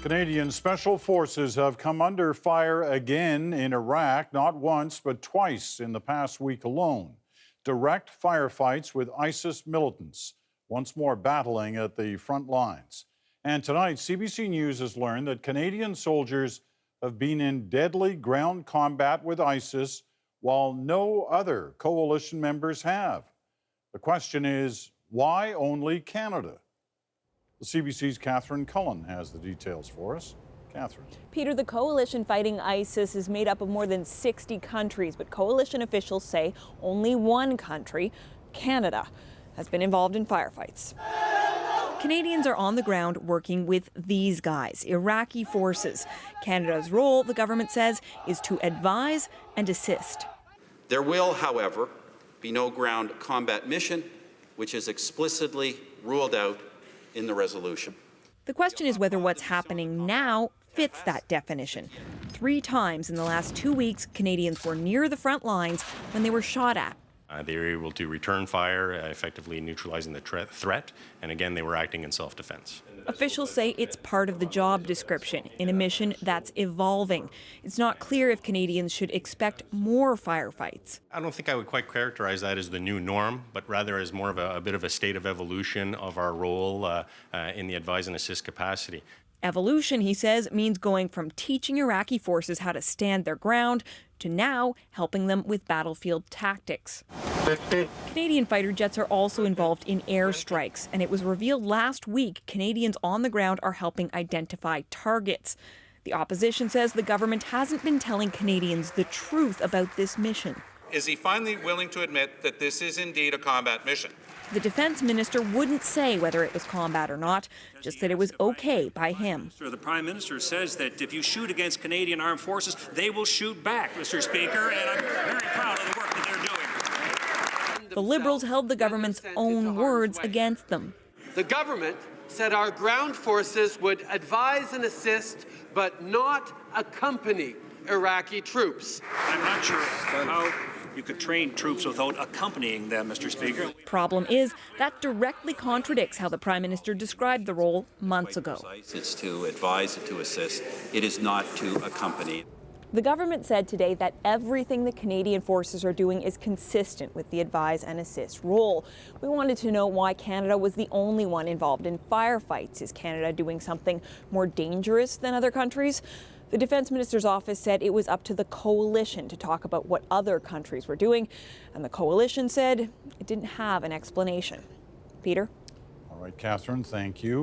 Canadian special forces have come under fire again in Iraq, not once, but twice in the past week alone. Direct firefights with ISIS militants, once more battling at the front lines. And tonight, CBC News has learned that Canadian soldiers have been in deadly ground combat with ISIS while no other coalition members have. The question is, why only Canada? The CBC's Catherine Cullen has the details for us. Catherine. Peter, the coalition fighting ISIS is made up of more than 60 countries, but coalition officials say only one country, Canada, has been involved in firefights. Canadians are on the ground working with these guys, Iraqi forces. Canada's role, the government says, is to advise and assist. There will, however, be no ground combat mission, which is explicitly ruled out in the resolution. The question is whether what's happening now fits that definition. 3 times in the last 2 weeks, Canadians were near the front lines when they were shot at. They were able to return fire, effectively neutralizing the threat, and again, they were acting in self-defense. Officials say it's part of the job description in a mission that's evolving. It's not clear if Canadians should expect more firefights. I don't think I would quite characterize that as the new norm, but rather as more of a bit of a state of evolution of our role in the advise and assist capacity. Evolution, he says, means going from teaching Iraqi forces how to stand their ground to now helping them with battlefield tactics. Canadian fighter jets are also involved in airstrikes, and it was revealed last week Canadians on the ground are helping identify targets. The opposition says the government hasn't been telling Canadians the truth about this mission. Is he finally willing to admit that this is indeed a combat mission? The defense minister wouldn't say whether it was combat or not, just that it was okay by him. The Prime Minister says that if you shoot against Canadian armed forces, they will shoot back, Mr. Speaker, and I'm very proud of the work that they're doing. The Liberals held the government's own words against them. The government said our ground forces would advise and assist, but not accompany Iraqi troops. I'm not sure how you could train troops without accompanying them, Mr. Speaker. Problem is, that directly contradicts how the Prime Minister described the role months ago. It's to advise and to assist. It is not to accompany. The government said today that everything the Canadian forces are doing is consistent with the advise and assist role. We wanted to know why Canada was the only one involved in firefights. Is Canada doing something more dangerous than other countries? The Defense Minister's office said it was up to the coalition to talk about what other countries were doing, and the coalition said it didn't have an explanation. Peter? All right, Catherine, thank you.